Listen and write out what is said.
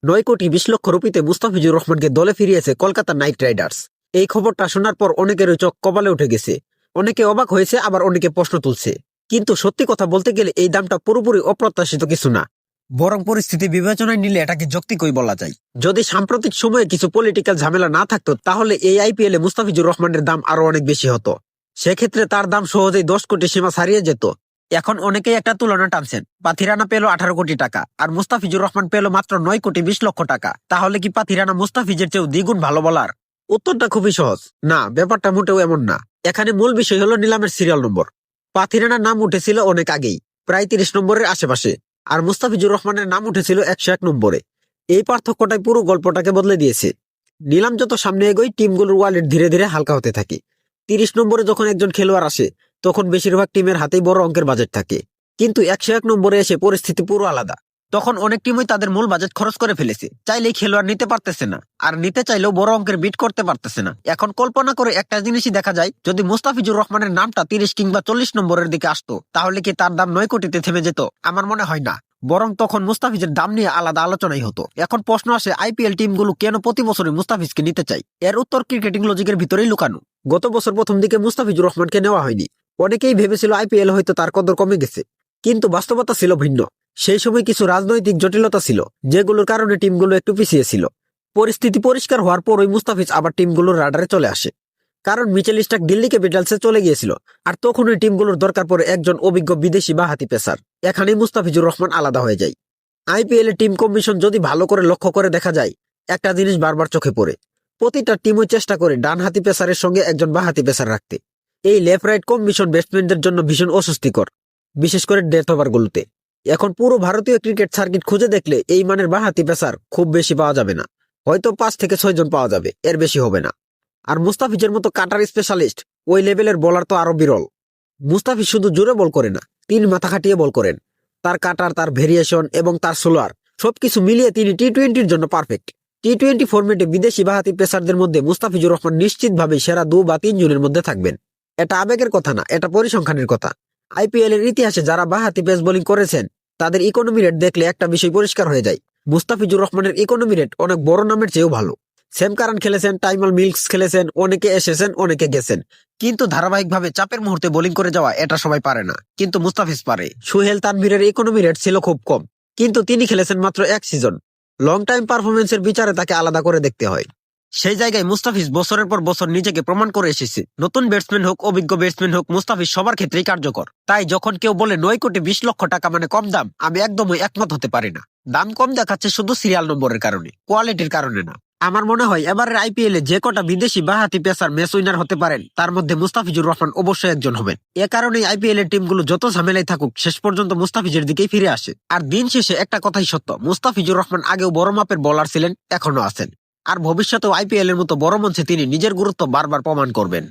9,20,00,000 রুপিতে মুস্তাফিজুর রহমানকে দলে ফিরিয়েছে Kolkata night Riders. এই খবরটা শোনার পর অনেকেরই চোখ কপালে উঠে গেছে। অনেকে অবাক হয়েছে, আবার অনেকে প্রশ্ন তুলছে। কিন্তু সত্যি কথা বলতে গেলে এই দামটা পুরোপুরি অপ্রত্যাশিত কিছু না, বরং পরিস্থিতি বিবেচনায় নিলে এটাকে যৌক্তিকই বলা যায়। যদি সাম্প্রতিক সময়ে কিছু পলিটিক্যাল ঝামেলা না থাকতো, তাহলে এই আইপিএলে মুস্তাফিজুর রহমানের দাম আরো অনেক বেশি হতো। সেক্ষেত্রে তার দাম সহজেই 10 কোটি সীমা ছাড়িয়ে যেত। এখন অনেকেই একটা তুলনা টানছেন, পাথিরানা পেল 18 কোটি টাকা আর মুস্তাফিজুর রহমান পেল মাত্র 9,20,00,000 টাকা। তাহলে কি পাথিরানা মুস্তাফিজের চেয়েও দ্বিগুণ ভালো বলার? উত্তরটা খুবই সহজ, না, ব্যাপারটা মোটেও এমন না। এখানে মূল বিষয় হলো নিলামের সিরিয়াল নম্বর। পাথিরানার নাম উঠেছিল অনেক আগেই, প্রায় 30 নম্বরের আশেপাশে, আর মুস্তাফিজুর রহমানের নাম উঠেছিল 101 নম্বরে। এই পার্থক্যটাই পুরো গল্পটাকে বদলে দিয়েছে। নিলাম যত সামনে এগোয়, টিমগুলোর ওয়ালেট ধীরে ধীরে হালকা হতে থাকে। 30 নম্বরে যখন একজন খেলোয়াড় আসে, তখন বেশিরভাগ টিমের হাতেই বড় অঙ্কের বাজেট থাকে। কিন্তু 101 নম্বরে এসে পরিস্থিতি পুরো আলাদা। তখন অনেক টিমই তাদের মূল বাজেট খরচ করে ফেলেছে, চাইলেই খেলোয়াড় নিতে পারতেছে না, আর নিতে চাইলেও বড় অঙ্কের বিট করতে পারতেছে না। এখন কল্পনা করে একটা জিনিসই দেখা যায়, যদি মুস্তাফিজুর রহমানের নামটা 30 কিংবা 40 নম্বরের দিকে আসতো, তাহলে কি তার দাম 9 কোটিতে থেমে যেত? আমার মনে হয় না, বরং তখন মুস্তাফিজের দাম নিয়ে আলাদা আলোচনাই হতো। এখন প্রশ্ন আসে, আইপিএল টিমগুলো কেন প্রতি বছরই মুস্তাফিজকে নিতে চাই? এর উত্তর ক্রিকেটিং লজিকের ভিতরেই লুকানো। গত বছর প্রথম দিকে মুস্তাফিজুর রহমানকে নেওয়া হয়নি। অনেকেই ভেবেছিল আইপিএল হয়তো তার কদর কমে গেছে, কিন্তু বাস্তবতা ছিল ভিন্ন। সেই সময় কিছু রাজনৈতিক জটিলতা ছিল, যেগুলোর কারণে টিমগুলো একটু পিছিয়ে ছিল। পরিস্থিতি পরিষ্কার হওয়ার পরই মুস্তাফিজ আবার টিমগুলোর রাডারে চলে আসে, কারণ মিচেল স্টার্ক দিল্লি ক্যাপিটালসে চলে গিয়েছিল, আর তখন ওই টিমগুলোর দরকার পড়ে একজন অভিজ্ঞ বিদেশি বা হাতি পেসার। এখানেই মুস্তাফিজুর রহমান আলাদা হয়ে যায়। আইপিএল এ টিম কম্বিনেশন যদি ভালো করে লক্ষ্য করে দেখা যায়, একটা জিনিস বারবার চোখে পড়ে। প্রতিটা টিমই চেষ্টা করে ডান হাতি পেসারের সঙ্গে একজন বা হাতি পেসার রাখতে। এই লেফট রাইট কম্বিনেশন ব্যাটসম্যানদের জন্য ভীষণ অস্বস্তিকর, বিশেষ করে ডেথ ওভারগুলোতে। এখন পুরো ভারতীয় ক্রিকেট সার্কিট খুঁজে দেখলে এই মানের বাঁহাতি পেসার খুব বেশি পাওয়া যাবে না। হয়তো 5 থেকে 6 জন পাওয়া যাবে, এর বেশি হবে না। আর মুস্তাফিজের মতো কাটার স্পেশালিস্ট ওই লেভেলের বলার তো আরো বিরল। মুস্তাফিজ শুধু জোরে বল করে না, তিনি মাথা খাটিয়ে বল করেন। তার কাটার, তার ভেরিয়েশন এবং তার সোলার সবকিছু মিলিয়ে তিনি টি-20-র জন্য পারফেক্ট। টি-20 ফরম্যাটে বিদেশি বাঁহাতি পেসারদের মধ্যে মুস্তাফিজুর রহমান নিশ্চিতভাবে সেরা 2 বা 3 জনের মধ্যে থাকবেন। এটা আবেগের কথা না, এটা পরিসংখ্যানের কথা। আইপিএল এর ইতিহাসে যারা বাঁহাতি পেস বোলিং করেছেন, তাদের ইকোনমি রেট দেখলে একটা বিষয় পরিষ্কার হয়ে যায়। মুস্তাফিজুর রহমানের ইকোনমি রেট অনেক বড় নামের চেয়েও ভালো। সেম কারান খেলেছেন, টাইমাল মিল্কস খেলেছেন, অনেকে এসেছেন, অনেকে গেছেন, কিন্তু ধারাবাহিকভাবে চাপের মুহূর্তে বোলিং করে যাওয়া এটা সবাই পারে না, কিন্তু মুস্তাফিজ পারে। সোহেল তানভীরের ইকোনমি রেট ছিল খুব কম, কিন্তু তিনি খেলেছেন মাত্র 1 সিজন। লং টাইম পারফরমেন্সের বিচারে তাকে আলাদা করে দেখতে হয়। সেই জায়গায় মুস্তাফিজ বছরের পর বছর নিজেকে প্রমাণ করে এসেছে। নতুন ব্যাটসম্যান হোক, অভিজ্ঞ ব্যাটসম্যান হোক, মুস্তাফিজ সবার ক্ষেত্রেই কার্যকর। তাই যখন কেউ বলে 9,20,00,000 টাকা মানে কম দাম, আমি একদমই একমত হতে পারি না। দাম কম দেখাচ্ছে শুধু সিরিয়াল নম্বরের কারণে, কোয়ালিটির কারণে না। আমার মনে হয় এবারের আইপিএল এ যে কটা বিদেশি বাঁহাতি পেসার ম্যাচ উইনার হতে পারেন, তার মধ্যে মুস্তাফিজুর রহমান অবশ্যই একজন হবেন। এ কারণেই আইপিএল এর টিমগুলো যত ঝামেলায় থাকুক, শেষ পর্যন্ত মুস্তাফিজের দিকেই ফিরে আসে। আর দিন শেষে একটা কথাই সত্য, মুস্তাফিজুর রহমান আগেও বড় মাপের বোলার ছিলেন, এখনো আছেন, আর ভবিষ্যতেও আইপিএল এর মতো বড় মঞ্চে তিনি নিজের গুরুত্ব বারবার প্রমাণ করবেন।